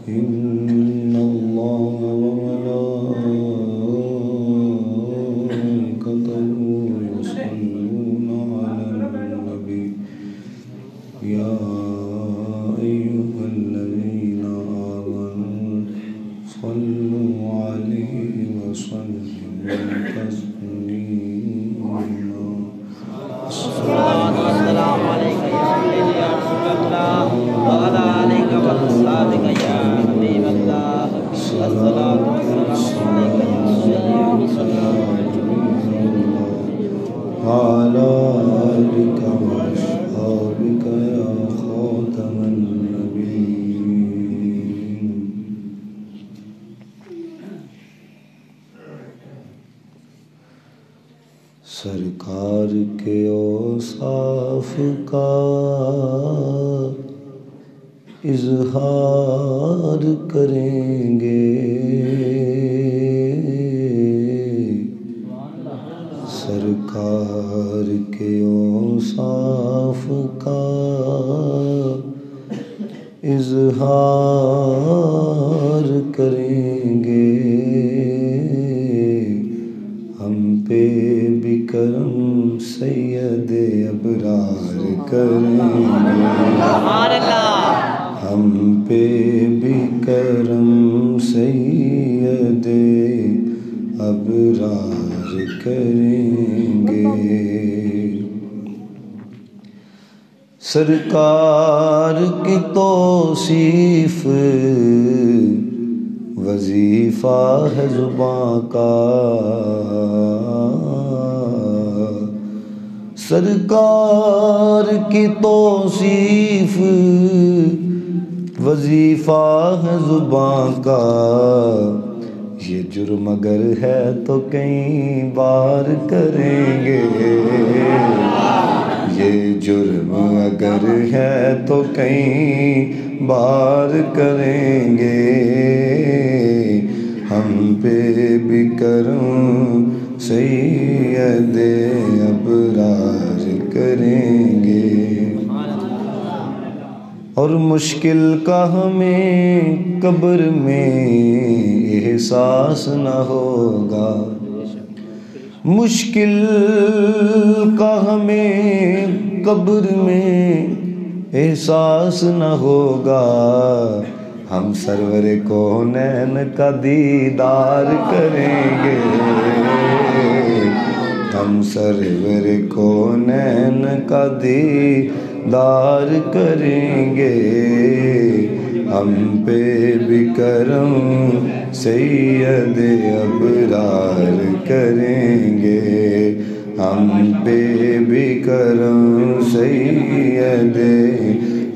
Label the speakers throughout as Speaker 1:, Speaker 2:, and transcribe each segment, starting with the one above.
Speaker 1: إن الله وملائكته يصلون على النبي يا أيها الذين آمنوا صلوا عليه وسلموا تسليما
Speaker 2: الصلاة والسلام عليك يا سيدي يا رسول الله وعلى آلك وأصحابك يا حبيب الله الصلاة والسلام عليك يا سيدي يا رسول الله
Speaker 1: وعلى آلك وأصحابك يا خاتم النبيين سرکار کے اوصاف کا اظہار کریں گے سرکار کے اوصاف کا اظہار کریں گے ہم پہ بھی کرم سید ابرار کریں گے ہم پہ بھی کرم سید ابرار کریں گے سرکار کی توصیف وظیفہ ہے زباں کا سرکار کی توصیف وظیفہ ہے زباں کا یہ جرم اگر ہے تو کئی بار کریں گے یہ جرم اگر ہے تو کئی بار کریں گے ہم پہ بھی کرم سید ابرار کریں گے اور مشکل کا ہمیں قبر میں احساس نہ ہوگا مشکل کا ہمیں قبر میں احساس نہ ہوگا ہم سرور کونین کا دیدار کریں گے ہم سرور کونین کا دیدار کریں گے ہم پہ بھی کرم سید ابرار کریں گے ہم پہ بھی کرم سید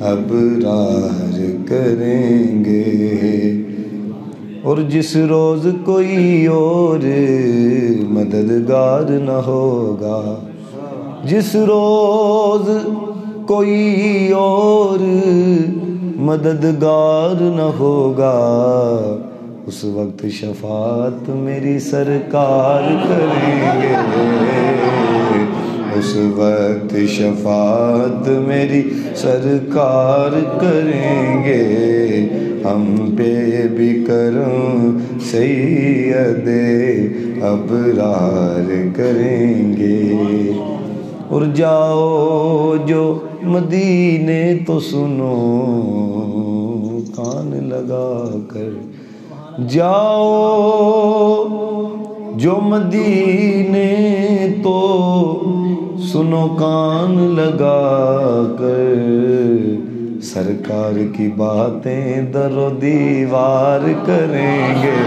Speaker 1: ابرار کریں گے اور جس روز کوئی اور مددگار نہ ہوگا جس روز کوئی اور مددگار نہ ہوگا اس وقت شفاعت میری سرکار کریں گے اس وقت شفاعت میری سرکار کریں گے ہم پہ بھی کرم سید ابرار کریں گے اور جاؤ جو مدینے تو سنو کان لگا کر جاؤ جو مدینے تو سنو کان لگا کر سرکار کی باتیں در و دیوار کریں گے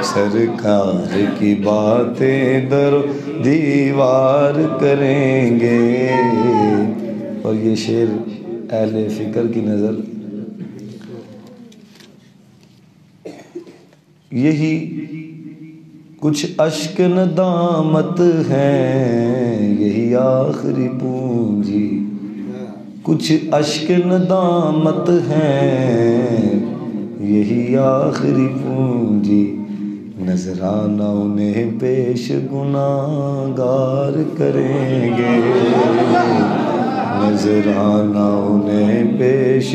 Speaker 1: سرکار کی باتیں در و دیوار کریں گے اور یہ شعر اہل فکر کی نظر یہی کچھ اشک ندامت ہیں یہی آخری پونجی کچھ اشک ندامت ہیں یہی آخری پونجی نذرانہ انہیں پیش گناہگار کریں گے نذرانہ انہیں پیش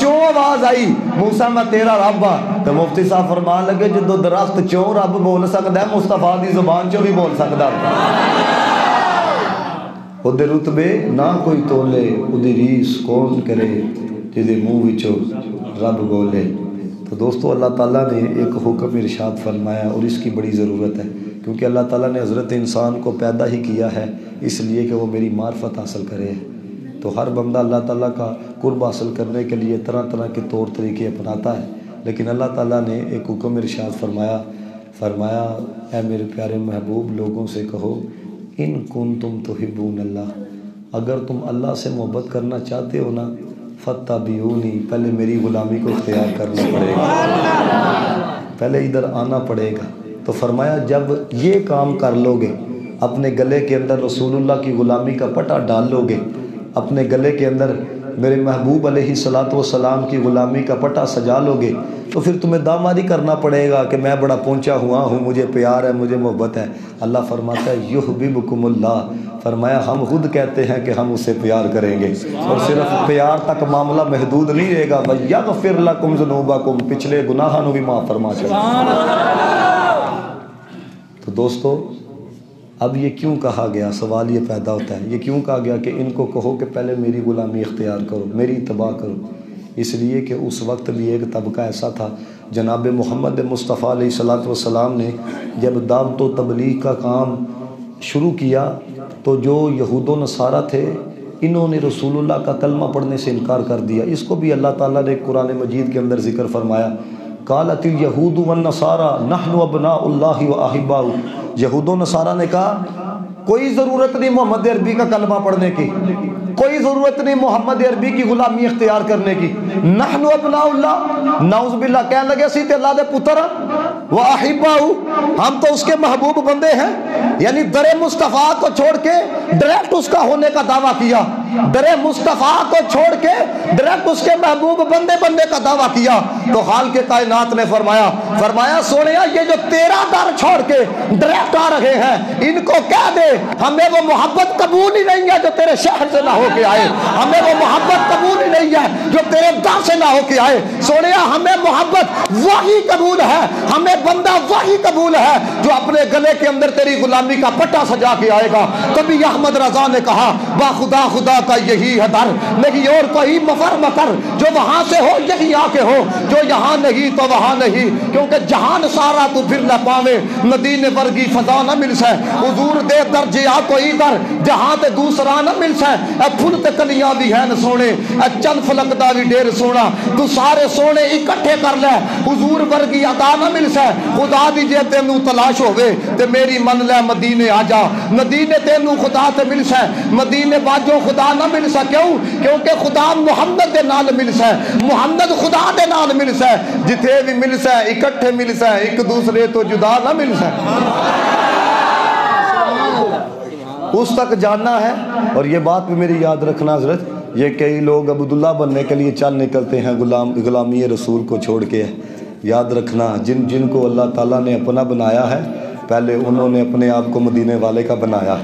Speaker 1: چوں آواز آئی موسیٰ میں تیرا رب ہاں، تو مفتی صاحب فرمان لگے جدو درخت چوں رب بول سکتا ہے مصطفیٰ دی زبان چوں بھی بول سکتا او دے رتبے نہ کوئی تولے او دی ریس کون کرے جدے منہ وچوں رب بولے۔ تو دوستو اللہ تعالیٰ نے ایک حکم ارشاد فرمایا اور اس کی بڑی ضرورت ہے، کیونکہ اللہ تعالیٰ نے حضرت انسان کو پیدا ہی کیا ہے اس لیے کہ وہ میری معرفت حاصل کرے۔ تو ہر بندہ اللہ تعالیٰ کا قرب حاصل کرنے کے لیے طرح طرح کے طور طریقے اپناتا ہے، لیکن اللہ تعالیٰ نے ایک حکم ارشاد فرمایا اے میرے پیارے محبوب لوگوں سے کہو ان کنتم تحبون اللہ، اگر تم اللہ سے محبت کرنا چاہتے ہو نا فاتبعونی، پہلے میری غلامی کو اختیار کرنا پڑے گا، پہلے ادھر آنا پڑے گا۔ تو فرمایا جب یہ کام کر لو گے، اپنے گلے کے اندر رسول اللہ کی غلامی کا پٹا ڈال لو گے، اپنے گلے کے اندر میرے محبوب علیہ السلام کی غلامی کا پٹا سجا لو گے، تو پھر تمہیں دامادی کرنا پڑے گا کہ میں بڑا پہنچا ہوا ہوں، مجھے پیار ہے، مجھے محبت ہے۔ اللہ فرماتا ہے یحببکم اللہ، فرمایا ہم خود کہتے ہیں کہ ہم اسے پیار کریں گے، اور صرف پیار تک معاملہ محدود نہیں رہے گا، وَيَغْفِرْ لَكُمْ ذُنُوبَكُمْ، پچھلے گناہوں بھی معاف فرما چاہیے۔ تو دوستو اب یہ کیوں کہا گیا، سوال یہ پیدا ہوتا ہے، یہ کیوں کہا گیا کہ ان کو کہو کہ پہلے میری غلامی اختیار کرو، میری اتباع کرو؟ اس لیے کہ اس وقت بھی ایک طبقہ ایسا تھا، جناب محمد مصطفیٰ علیہ السلام نے جب دعوت و تبلیغ کا کام شروع کیا تو جو یہود و نصارہ تھے انہوں نے رسول اللہ کا کلمہ پڑھنے سے انکار کر دیا۔ اس کو بھی اللہ تعالیٰ نے قرآن مجید کے اندر ذکر فرمایا، قالت الیہود والنصارى نحن ابناء اللہ واحباؤہ، یہود و نصارہ نے کہا کوئی ضرورت نہیں محمد عربی کا کلمہ پڑھنے کی، کوئی ضرورت نہیں محمد عربی کی غلامی اختیار کرنے کی، نحن ابناء اللہ، نعوذ باللہ کہنے لگے اسی تے اللہ دے پتر واحباؤہ، ہم تو اس کے محبوب بندے ہیں، یعنی در مصطفیٰ کو چھوڑ کے ڈائریکٹ اس کا ہونے کا دعویٰ کیا، در مصطفیٰ کو چھوڑ کے ڈائریکٹ اس کے محبوب بندے کا دعویٰ کیا۔ تو خالق کائنات نے فرمایا سونیا یہ جو تیرا در چھوڑ کے ڈائریکٹ آ رہے ہیں ان کو کہہ دے ہمیں وہ محبت قبول ہی نہیں ہے جو تیرے شہر سے نہ ہو کے آئے، ہمیں وہ محبت قبول ہی نہیں ہے جو تیرے در سے نہ ہو کے آئے۔ سونیا ہمیں محبت وہی قبول ہے، ہمیں بندہ وہی قبول ہے جو اپنے گلے کے اندر تیری غلامی کا پٹا سجا کے آئے گا۔ کبھی احمد رضا نے کہا با خدا خدا کا یہی ہے در، نہیں اور کوئی مفر مکر، جو وہاں سے ہو یہی آ کے ہو، جو یہاں نہیں تو وہاں نہیں، کیونکہ جہان سارا تو پھر نہ پاوے، مدینے ورگی فضا نہ مل سہے، حضور دے درجے آ کوئی در جہاں تے دوسرا نہ مل سہے، اے پھل تے کلیاں بھی ہیں سونے، اے چند فلک دا بھی ڈیر سونا، تو سارے سونے اکٹھے کر لے، حضور ورگی عطا نہ مل سہے، خدا دی جے تینوں تلاش ہوئے تے میری من لے مدینے آ جا، مدینے تینوں خدا تے مل سہے، مدینے باجوں خدا نہ مل سا، کیوں؟ کیونکہ خدا محمد دے نال مل سا، محمد خدا دے نال مل سا، جتھے بھی مل سا اکٹھے مل سا، ایک دوسرے تو جدا نہ مل سا، اس تک جاننا ہے۔ اور یہ بات بھی میری یاد رکھنا حضرت، یہ کئی لوگ عبداللہ بننے کے لیے چل نکلتے ہیں غلامی رسول کو چھوڑ کے، یاد رکھنا جن کو اللہ تعالیٰ نے اپنا بنایا ہے پہلے انہوں نے اپنے آپ کو مدینے والے کا بنایا۔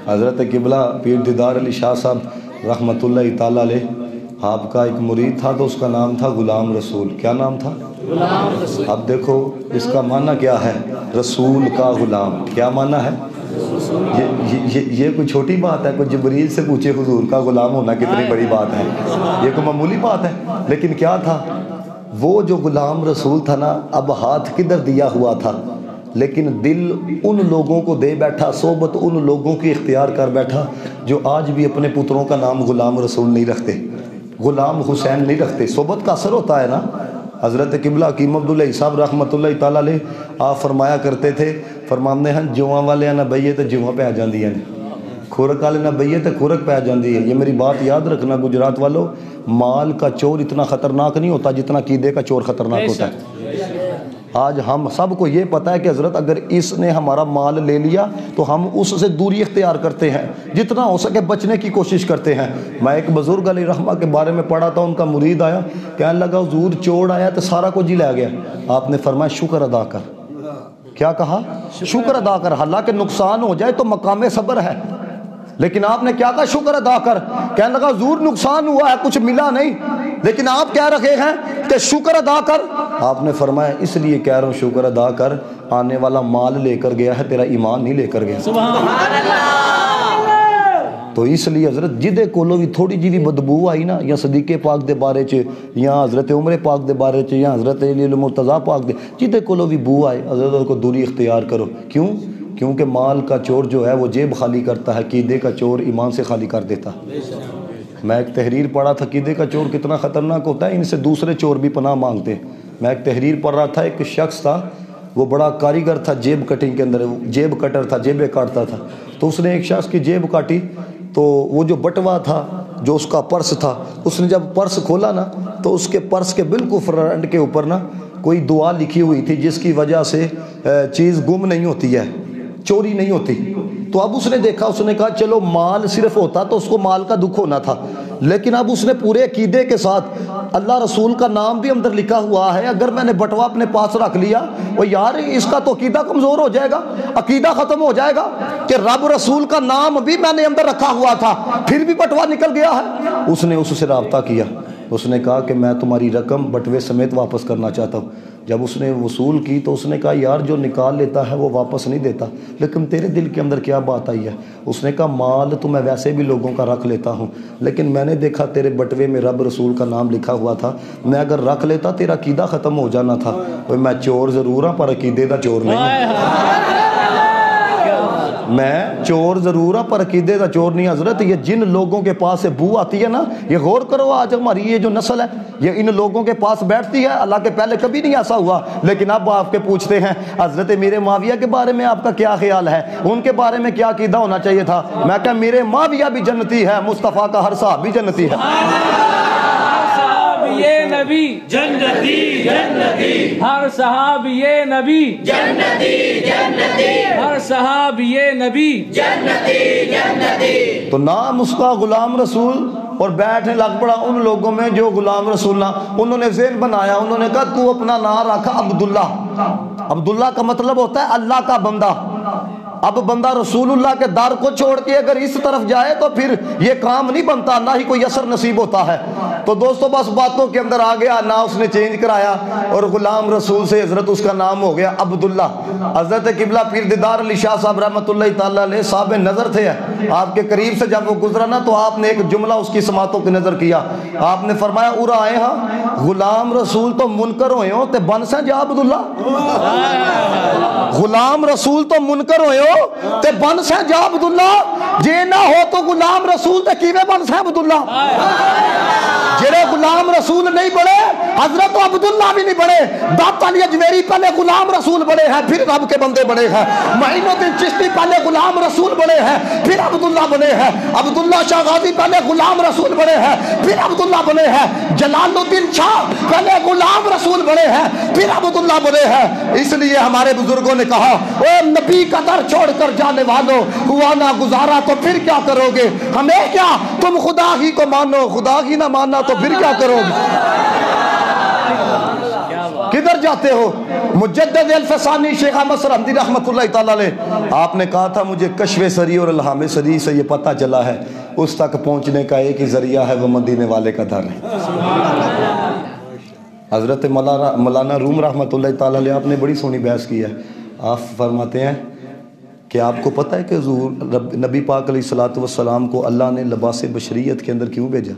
Speaker 1: حضرت قبلہ پیر دیدار علی شاہ صاحب رحمۃ اللہ تعالیٰ علیہ، آپ کا ایک مرید تھا تو اس کا نام تھا غلام رسول۔ کیا نام تھا؟ غلام رسول۔ اب دیکھو اس کا معنی کیا ہے، رسول کا غلام، کیا معنی ہے؟ یہ کوئی چھوٹی بات ہے، کوئی جبریل سے پوچھے حضور کا غلام ہونا کتنی بڑی بات ہے، یہ کوئی معمولی بات ہے، لیکن کیا تھا وہ جو غلام رسول تھا نا، اب ہاتھ کدھر دیا ہوا تھا لیکن دل ان لوگوں کو دے بیٹھا، صحبت ان لوگوں کی اختیار کر بیٹھا جو آج بھی اپنے پتروں کا نام غلام رسول نہیں رکھتے، غلام حسین نہیں رکھتے۔ صحبت کا اثر ہوتا ہے نا۔ حضرت قبلہ حکیم عبداللہ صاحب رحمۃ اللہ تعالیٰ علیہ آپ فرمایا کرتے تھے، فرمانے ہیں جواں والے نہ بئیے تو جواں پہ آ جاندی ہیں، کھورک والے نہ بئیے تو کھورک پہ آ جاندی ہے۔ یہ میری بات یاد رکھنا گجرات والوں، مال کا چور اتنا خطرناک نہیں ہوتا جتنا عقیدے کا چور خطرناک ہوتا ہے۔ آج ہم سب کو یہ پتہ ہے کہ حضرت اگر اس نے ہمارا مال لے لیا تو ہم اس سے دوری اختیار کرتے ہیں، جتنا ہو سکے بچنے کی کوشش کرتے ہیں۔ میں ایک بزرگ علی رحمہ کے بارے میں پڑھا تھا، ان کا مرید آیا، کہنے لگا حضور چور آیا تو سارا کچھ ہی لے گیا۔ آپ نے فرمایا شکر ادا کر۔ کیا کہا؟ شکر ادا کر، حالانکہ نقصان ہو جائے تو مقام صبر ہے، لیکن آپ نے کیا کہا؟ شکر ادا کر۔ کہنے لگا حضور نقصان ہوا ہے، کچھ ملا نہیں، لیکن آپ کہہ رہے ہیں کہ شکر ادا کر۔ آپ نے فرمایا اس لیے کہہ رہا ہوں شکر ادا کر، آنے والا مال لے کر گیا ہے، تیرا ایمان نہیں لے کر گیا۔
Speaker 2: سبحان اللہ۔
Speaker 1: تو اس لیے حضرت جدے کولو بھی تھوڑی جی بھی بدبو آئی نا، یا صدیق پاک دے بارے چ، یا حضرت عمر پاک دے بارے چ، یا حضرت علی المرتضیٰ پاک دے، جدے کولو بھی بو آئے حضرت کو دوری اختیار کرو۔ کیوں؟ کیونکہ مال کا چور جو ہے وہ جیب خالی کرتا ہے، عقیدے کا چور ایمان سے خالی کر دیتا۔ میں ایک تحریر پڑھا تھا، عقیدے کا چور کتنا خطرناک ہوتا ہے، ان سے دوسرے چور بھی پناہ مانگتے ہیں۔ میں ایک تحریر پڑھ رہا تھا، ایک شخص تھا وہ بڑا کاریگر تھا جیب کٹنگ کے اندر، جیب کٹر تھا، جیبیں کاٹتا تھا۔ تو اس نے ایک شخص کی جیب کاٹی، تو وہ جو بٹوا تھا، جو اس کا پرس تھا، اس نے جب پرس کھولا نا تو اس کے پرس کے بالکل فرنٹ کے اوپر نا کوئی دعا لکھی ہوئی تھی جس کی وجہ سے چیز گم نہیں ہوتی ہے، چوری نہیں ہوتی۔ تو اب اس نے دیکھا، اس نے کہا چلو مال صرف ہوتا تو اس کو مال کا دکھ ہونا تھا، لیکن اب اس نے پورے عقیدے کے ساتھ اللہ رسول کا نام بھی اندر لکھا ہوا ہے، اگر میں نے بٹوا اپنے پاس رکھ لیا وہ یار اس کا تو عقیدہ کمزور ہو جائے گا، عقیدہ ختم ہو جائے گا کہ رب رسول کا نام بھی میں نے اندر رکھا ہوا تھا، پھر بھی بٹوا نکل گیا ہے۔ اس نے اس سے رابطہ کیا، اس نے کہا کہ میں تمہاری رقم بٹوے سمیت واپس کرنا چاہتا ہوں۔ جب اس نے وصول کی تو اس نے کہا یار جو نکال لیتا ہے وہ واپس نہیں دیتا، لیکن تیرے دل کے اندر کیا بات آئی ہے؟ اس نے کہا مال تو میں ویسے بھی لوگوں کا رکھ لیتا ہوں، لیکن میں نے دیکھا تیرے بٹوے میں رب رسول کا نام لکھا ہوا تھا، میں اگر رکھ لیتا تیرا عقیدہ ختم ہو جانا تھا۔ میں چور ضرور ہاں پر عقیدے دا چور نہیں ہوں، میں چور ضرور ہوں پر عقیدے دا چور نہیں۔ حضرت یہ جن لوگوں کے پاس سے بو آتی ہے نا، یہ غور کرو آج ہماری یہ جو نسل ہے یہ ان لوگوں کے پاس بیٹھتی ہے، اللہ کے پہلے کبھی نہیں ایسا ہوا، لیکن اب آپ کے پوچھتے ہیں حضرت میرے معاویہ کے بارے میں آپ کا کیا خیال ہے، ان کے بارے میں کیا عقیدہ ہونا چاہیے تھا؟ میں کہا میرے معاویہ بھی جنتی ہے، مصطفیٰ کا ہر صحابی جنتی ہے۔
Speaker 3: یہ نبی جنتی جنتی، ہر صحابی نبی جنتی جنتی، ہر صحابی نبی جنتی جنتی۔
Speaker 1: تو نام اس کا غلام رسول، اور بیٹھنے لگ پڑا ان لوگوں میں جو غلام رسول نہ، انہوں نے ذہن بنایا، انہوں نے کہا تو اپنا نام رکھا عبداللہ۔ عبداللہ کا مطلب ہوتا ہے اللہ کا بندہ۔ اب بندہ رسول اللہ کے در کو چھوڑ کے اگر اس طرف جائے تو پھر یہ کام نہیں بنتا، نہ ہی کوئی اثر نصیب ہوتا ہے۔ تو دوستو بس باتوں کے اندر آ گیا، نہ اس نے چینج کرایا، اور غلام رسول سے حضرت اس کا نام ہو گیا عبداللہ۔ حضرت قبلہ پیر دیدار علی شاہ صاحب رحمۃ اللہ تعالیٰ علیہ صاحب نظر تھے، آپ کے قریب سے جب وہ گزرا نا تو آپ نے ایک جملہ اس کی سماعتوں کی نظر کیا، آپ نے فرمایا ارا آئے ہاں غلام رسول تو منکر ہوئے ہو تے بن سا جا عبداللہ، غلام رسول تو منکر ہوئے ہو تے بن سا جا عبداللہ، جے نہ ہو تو غلام رسول تے کیویں بن سا عبداللہ۔ جڑے غلام رسول نہیں بڑے حضرت عبداللہ بھی نہیں بڑے، داتا علی اجمیری پہلے غلام رسول بڑے ہیں پھر رب کے بندے بڑے ہیں، معین الدین چشتی پہلے غلام رسول بڑے ہیں پھر عبداللہ بنے ہیں، عبداللہ شاہ غازی پہلے غلام رسول بڑے ہیں پھر عبداللہ بنے ہیں، جلال الدین شاہ پہلے غلام رسول بڑے ہیں پھر عبداللہ بنے ہیں۔ اس لیے ہمارے بزرگوں نے کہا اے نبی کا در چھوڑ کر جانے والوں، ہوا نہ گزارا تو پھر کیا کرو گے، ہمیں کیا تم خدا ہی کو مانو، خدا ہی نہ ماننا تو پھر کیا کرو گے، کدھر جاتے ہو؟ مجدد الفسانی شیخ احمد سرہمدی رحمۃ اللہ تعالیٰ علیہ، آپ نے کہا تھا مجھے کشف سری اور الہام سری سے یہ پتہ چلا ہے اس تک پہنچنے کا ایک ہی ذریعہ ہے، وہ مدینے والے کا در ہے۔ حضرت مولانا روم رحمۃ اللہ تعالیٰ علیہ آپ نے بڑی سونی بحث کی ہے، آپ فرماتے ہیں کہ آپ کو پتہ ہے کہ حضور نبی پاک علیہ الصلوۃ والسلام کو اللہ نے لباس بشریت کے اندر کیوں بھیجا؟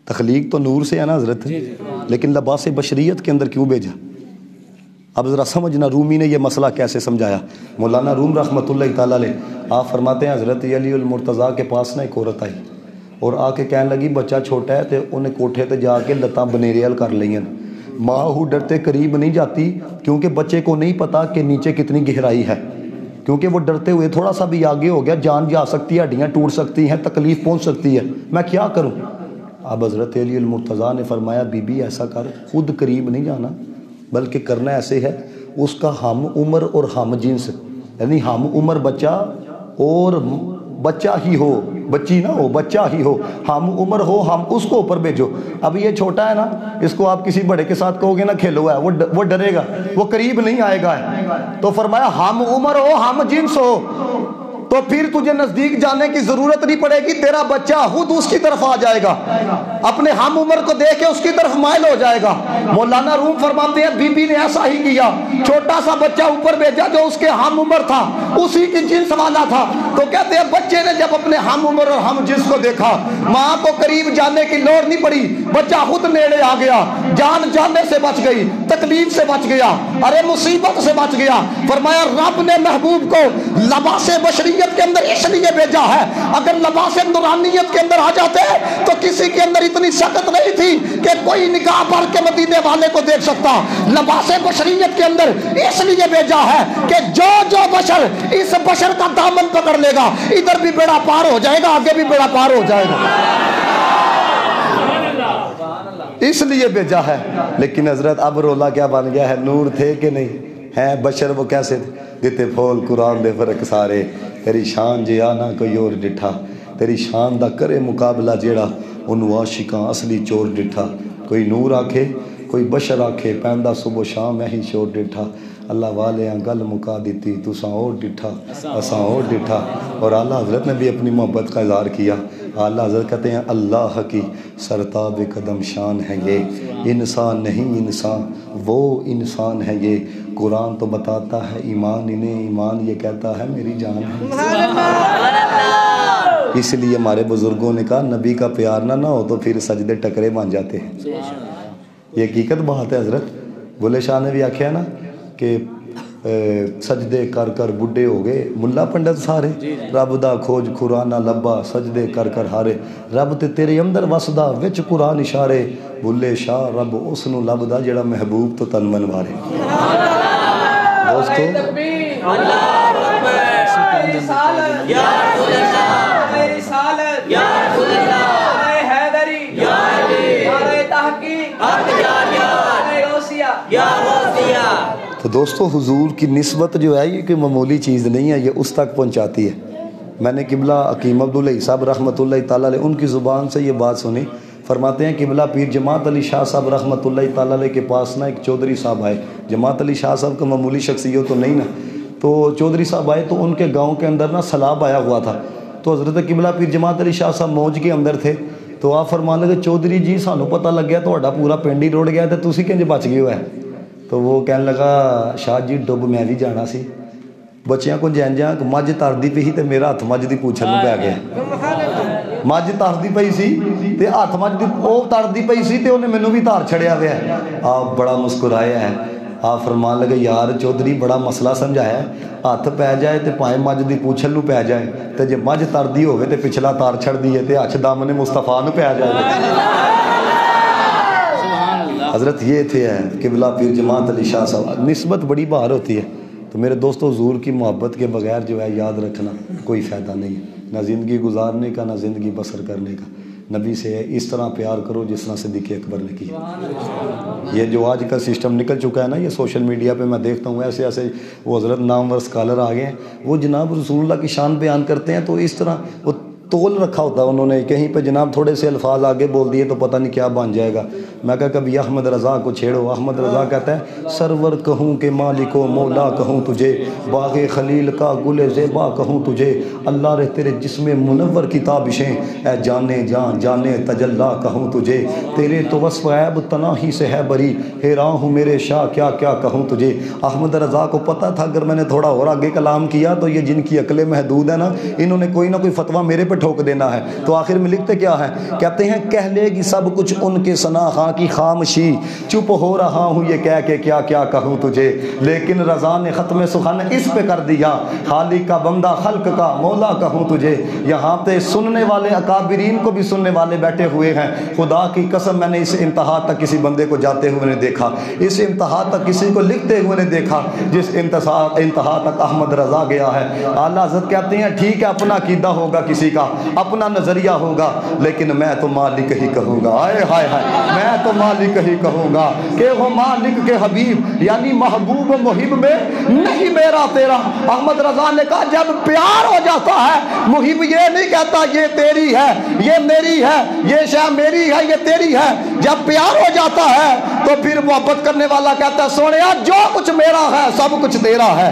Speaker 1: تخلیق تو نور سے ہے نا حضرت، لیکن لباس بشریت کے اندر کیوں بھیجا؟ اب ذرا سمجھنا رومی نے یہ مسئلہ کیسے سمجھایا۔ مولانا روم رحمۃ اللہ تعالیٰ علیہ آپ فرماتے ہیں حضرت علی المرتضیٰ کے پاس نہ ایک عورت آئی اور آ کے کہنے لگی بچہ چھوٹا ہے تو انہیں کوٹھے تے جا کے لتاں بنیریل کر لیں، ماں ہو ڈرتے قریب نہیں جاتی کیونکہ بچے کو نہیں پتا کہ نیچے کتنی گہرائی ہے، کیونکہ وہ ڈرتے ہوئے تھوڑا سا بھی آگے ہو گیا جان جا سکتی ہے، ہڈیاں ٹوٹ سکتی ہیں، تکلیف پہنچ سکتی ہے، میں کیا کروں؟ اب حضرت علی المرتضیٰ نے فرمایا بی بی ایسا کر، خود قریب نہیں جانا بلکہ کرنا ایسے ہے اس کا ہم عمر اور ہم جنس، یعنی ہم عمر بچہ اور بچہ ہی ہو، بچی نہ ہو، بچہ ہی ہو، ہم عمر ہو، ہم اس کو اوپر بھیجو۔ اب یہ چھوٹا ہے نا، اس کو آپ کسی بڑے کے ساتھ کہو گے نا کھیلو ہے، وہ ڈرے گا، وہ قریب نہیں آئے گا، تو فرمایا ہم عمر ہو، ہم جنس ہو، تو پھر تجھے نزدیک جانے کی ضرورت نہیں پڑے گی، تیرا بچہ خود اس کی طرف آ جائے گا، اپنے ہم عمر کو دیکھ کے اس کی طرف مائل ہو جائے گا۔ مولانا روم فرماتے ہیں بی بی نے ایسا ہی کیا، چھوٹا سا بچہ اوپر بھیجا جو اس کے ہم عمر تھا، اسی کی جنس والا تھا، تو کہتے ہیں بچے نے جب اپنے ہم عمر اور ہم جنس کو دیکھا، ماں کو قریب جانے کی لوڑ نہیں پڑی، بچہ خود نیڑے آ گیا، جان جانے سے بچ گئی، تکلیف سے بچ گیا، ارے مصیبت سے بچ گیا۔ فرمایا رب نے محبوب کو لباس بشریت کے اندر اس لیے بھیجا ہے، اگر لباس نورانیت کے اندر آ جاتے تو کسی کے اندر اتنی شکت نہیں تھی کہ کوئی نگاہ بھر کے مدینے والے کو دیکھ سکتا۔ لباس بشریت کے اندر اس لیے بھیجا ہے کہ جو بشر اس بشر کا دامن پکڑ لے گا، ادھر بھی بیڑا پار ہو جائے گا، آگے بھی بیڑا پار ہو جائے گا، اس لیے بھیجا ہے۔ لیکن حضرت اب رولا کیا بن گیا ہے، نور تھے کہ نہیں ہیں بشر وہ کیسے دیتے پھول قرآن دے فرق سارے، تیری شان جی آنا کوئی اور ڈٹھا، تیری شان دا کرے مقابلہ جیڑا انہوں عاشقاں اصلی چور ڈٹھا، کوئی نور آکھے کوئی بشر آکھے پیندہ صبح شام میں ہی چور ڈٹھا، اللہ والے ہیں گل مکا دیتی تساں اور ڈٹھا اساں اور ڈٹھا۔ اور اعلیٰ حضرت نے بھی اپنی محبت کا اظہار کیا، اعلیٰ حضرت کہتے ہیں اللہ کی سرتاب قدم شان ہے یہ، انسان نہیں انسان وہ انسان ہے یہ، قرآن تو بتاتا ہے ایمان انہیں، ایمان یہ کہتا ہے میری جان ہے۔ اس لیے ہمارے بزرگوں نے کہا نبی کا پیار نہ ہو تو پھر سجدے ٹکرے بن جاتے ہیں، یہ حقیقت بات ہے۔ حضرت بلے شاہ نے بھی آکھیا نا کہ سجدے کر کر بڈھے ہو گئے ملا پنڈت سارے، رب دا کھوج قرآن لبا سجدے کر کر ہارے، رب تے تیرے اندر وسدا وچ قرآن اشارے، بلے شاہ رب اس نو لبدا جڑا محبوب تو تن من وارے۔ دوستو تو دوستو حضور کی نسبت جو ہے یہ کہ معمولی چیز نہیں ہے، یہ اس تک پہنچاتی ہے۔ میں نے قبلہ حکیم عبداللہ صاحب رحمۃ اللہ تعالیٰ علیہ ان کی زبان سے یہ بات سنی، فرماتے ہیں قبلہ پیر جماعت علی شاہ صاحب رحمۃ اللہ تعالیٰ علیہ کے پاس نا ایک چودھری صاحب آئے، جماعت علی شاہ صاحب کا معمولی شخصیت تو نہیں نا، تو چودھری صاحب آئے تو ان کے گاؤں کے اندر نا سیلاب آیا ہوا تھا، تو حضرت قبلہ پیر جماعت علی شاہ صاحب موج کے اندر تھے، تو آپ فرمان لگے چودھری جی سانو پتہ لگ گیا تہاڈا پورا پنڈ ہی رڑ گیا تے تسی کنج بچ گئے ہوا ہے؟ تو وہ کہنے لگا شاہ جی ڈب میں بھی جانا سی، بچیاں کو جینجاں مجھ تردی پئی تے میرا ہاتھ مجھ دی پوچھن نوں پی گیا، مجھ تردی پئی سی تے ہاتھ مجھ دی او تردی پئی سی تے انہیں مینوں بھی تار چھڑیا ہوا ہے۔ آپ بڑا مسکرایا ہے، آپ فرمان لگے یار چودھری بڑا مسئلہ سمجھایا ہے، ہاتھ پی جائے تے پائیں مجھ دی پوچھن نوں پی جائے تے جے مجھ تردی ہوئے تے پچھلا تار چھڑ دیئے تے ہاتھ دامن مصطفیٰ نوں پی جائے۔ حضرت یہ تھے قبلہ پیر جماعت علی شاہ صاحب، نسبت بڑی بہار ہوتی ہے، تو میرے دوستو حضور کی محبت کے بغیر جو ہے یاد رکھنا کوئی فائدہ نہیں ہے، نہ زندگی گزارنے کا نہ زندگی بسر کرنے کا، نبی سے اس طرح پیار کرو جس طرح صدیق اکبر نے کی۔ یہ جو آج کا سسٹم نکل چکا ہے نا، یہ سوشل میڈیا پہ میں دیکھتا ہوں ایسے ایسے وہ حضرت نامور اسکالر آ گئے ہیں، وہ جناب رسول اللہ کی شان بیان کرتے ہیں تو اس طرح وہ تول رکھا ہوتا ہے انہوں نے، کہیں پہ جناب تھوڑے سے الفاظ آگے بول دیے تو پتہ نہیں کیا بن جائے گا۔ میں کہا کبھی احمد رضا کو چھیڑو، احمد رضا کہتا ہے سرور کہوں کہ مالک و مولا کہوں تجھے، باغ خلیل کا گل زیبا کہوں تجھے، اللہ رہ تیرے جسم منور کی تابشیں، اے جانے جان جانے تجلا کہوں تجھے، تیرے تو وصف عیب تناہی سے ہے بری، حیران ہوں میرے شاہ کیا کیا کہوں تجھے۔ احمد رضا کو پتہ تھا اگر میں نے تھوڑا اور آگے کلام کیا تو یہ جن کی عقلیں محدود ہیں نا، انہوں نے کوئی نہ کوئی فتویٰ میرے پہ ٹھوک دینا ہے، تو آخر میں لکھتے کیا ہے، کہتے ہیں کہہ لے گی سب کچھ ان کے ثنا خاں کی خاموشی، چپ ہو رہا ہوں یہ کہہ کے کیا کیا کہوں تجھے، لیکن رضا نے ختم سخن اس پہ کر دیا، خالق کا بندہ خلق کا مولا کہوں تجھے۔ یہاں پہ سننے والے اکابرین کو بھی سننے والے بیٹھے ہوئے ہیں، خدا کی قسم میں نے اس انتہا تک کسی بندے کو جاتے ہوئے نے دیکھا، اس انتہا تک کسی کو لکھتے ہوئے نے دیکھا جس انتہا تک احمد رضا گیا ہے۔ اعلیٰ حضرت کہتے ہیں ٹھیک ہے اپنا عقیدہ ہوگا کسی کا، اپنا نظریہ ہوگا، لیکن میں تو مالک ہی کہوں گا، آئے ہائے ہائے میں تو مالک ہی کہوں گا کہ وہ مالک کے حبیب یعنی محبوب محب میں نہیں میرا تیرا۔ احمد رضا نے کہا جب پیار ہو جاتا ہے محب یہ نہیں کہتا یہ تیری ہے یہ میری ہے یہ شاہ میری ہے یہ تیری ہے، جب پیار ہو جاتا ہے تو پھر محبت کرنے والا کہتا ہے سونیا جو کچھ میرا ہے سب کچھ تیرا ہے۔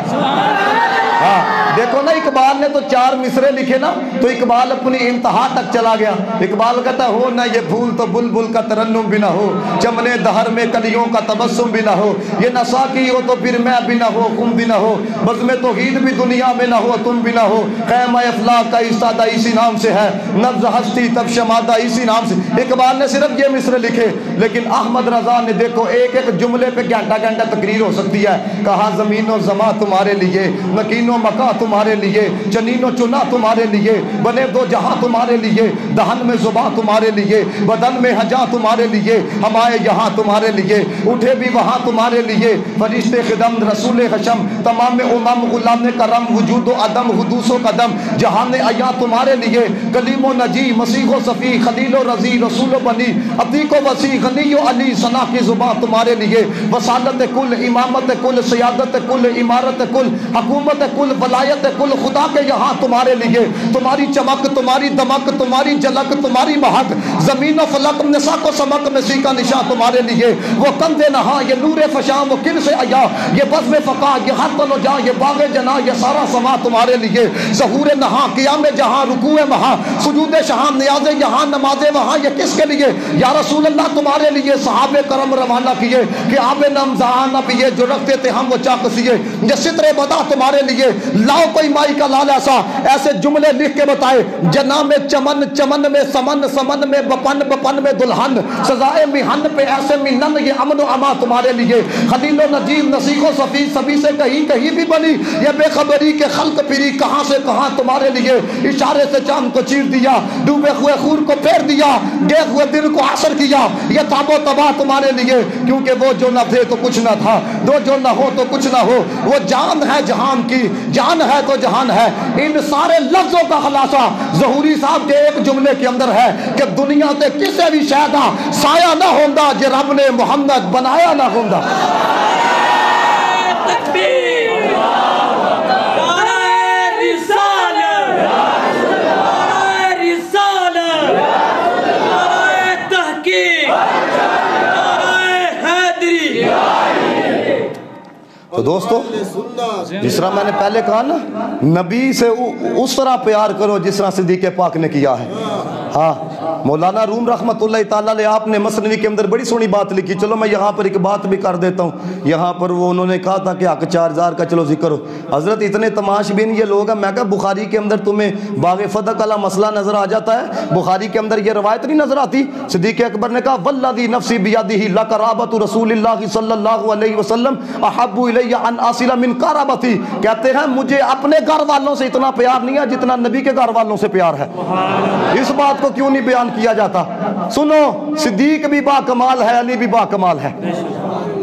Speaker 1: ہاں دیکھو نا اقبال نے تو 4 مصرے لکھے نا تو اقبال اپنی انتہا تک چلا گیا. اقبال کہتا ہو نہ یہ بھول تو بلبل کا ترنم بھی نہ ہو, چمنے دہر میں کلیوں کا تبسم بھی نہ ہو, یہ نہ ساقی ہو تو پھر میں بھی نہ ہو, خم بھی نہ ہو, بزم توحید بھی دنیا میں نہ ہو, تم بھی نہ ہو, خیمہ افلاک کا استادہ اسی نام سے ہے, نبض ہستی تب شمادہ اسی نام سے. اقبال نے صرف یہ مصرے لکھے, لیکن احمد رضا نے دیکھو ایک ایک جملے پہ گھنٹہ گھنٹہ تقریر ہو سکتی ہے. کہا زمین و زماں تمہارے لیے, مکین و مکاں تمہارے لیے, چنین و چنا تمہارے لیے, بنے دو جہاں تمہارے لیے, دہن میں زباں تمہارے لیے, بدن میں حجاں تمہارے لیے, ہم آئے یہاں تمہارے لیے, اٹھے بھی وہاں تمہارے لیے, فرشتے خدم رسول حشم تمام امم غلام کرم, وجود و عدم حدوث و قدم جہان عیاں تمہارے لیے, کلیم و نجی مسیح و صفی خلیل و رضی رسول و بنی عتیق و وسیع غنی و علی ثنا کی زبان تمہارے لیے, وسالت کل, امامت کل, سیادت کل, عمارت کل, حکومت کل, ولایت کل خدا کے یہاں تمہارے لیے, تمہاری چمک, تمہاری دمک, تمہاری جلک, تمہاری مہک, زمین و فلک, نساک و سمک, مسیح کا نشان تمہارے لیے, وہ کندے نہا, یہ نور فشام, وہ کن سے آیا, یہ بزم فقا, یہ ہر تن و جاں, یہ باغ جنا, یہ سارا سما تمہارے لیے, ظہور نہا, قیام جہاں, رکوع مہاں, سجود شہاں, نیاز یہاں, نماز وہاں, یہ کس کے لیے یا رسول اللہ تمہارے لیے. صحابہ کرم روانہ کیے کہ آب نمزان نہ پیے, جو رکھتے تھے ہم وہ چاک سیے, یہ ستر بدا تمہارے لیے, لاؤ کوئی مائی کا لال ایسا, ایسے جملے لکھ کے بتائے, جنا میں چمن, چمن میں سمن, سمن میں بپن, بپن میں دلہن, سزائے میہن پہ ایسے مینن, یہ امن و اما تمہارے لیے, خلیل و نجیب نسیخ و صفی, سبھی سے کہیں کہیں بھی بنی, یہ بے خبری کے خلق پھری کہاں سے کہاں تمہارے لیے, اشارے سے چاند کو چیر دیا, ڈوبے ہوئے خور کو پھیر دیا, گئے ہوئے دل کو عصر کیا, یہ تاب و تباہ تمہارے لیے, کیونکہ وہ جو نہ تھے تو کچھ نہ تھا, وہ جو نہ ہو تو کچھ نہ ہو, وہ جان ہے جہان کی, جان ہے تو جہان ہے. ان سارے لفظوں کا خلاصہ ظہوری صاحب کے ایک جملے کے اندر ہے کہ دنیا تے کسے بھی شے دا سایہ نہ ہوندا جے رب نے محمد بنایا نہ ہوندا. تو دوستو جس طرح میں نے پہلے کہا نا, نبی سے اس طرح پیار کرو جس طرح صدیق پاک نے کیا ہے. ہاں مولانا روم رحمت اللہ تعالیٰ علیہ آپ نے مثنوی کے اندر بڑی سونی بات لکھی. چلو میں یہاں پر ایک بات بھی کر دیتا ہوں. یہاں پر وہ انہوں نے کہا تھا کہ حق 4000 کا چلو ذکر ہو. حضرت اتنے تماش بین یہ لوگ ہیں, میں کہا بخاری کے اندر تمہیں باغ فتح والا مسئلہ نظر آ جاتا ہے, بخاری کے اندر یہ روایت نہیں نظر آتی. صدیق اکبر نے کہا والذی نفسی بیدہ لقرابۃ رسول اللہ صلی اللہ علیہ وسلم احب الی ان اصل من قرابتی, کہتے ہیں مجھے اپنے گھر والوں سے اتنا پیار نہیں ہے جتنا نبی کے گھر والوں سے پیار ہے. اس بات کو کیوں نہیں بیان کیا جاتا؟ سنو, صدیق بھی با کمال ہے, علی بھی با کمال ہے.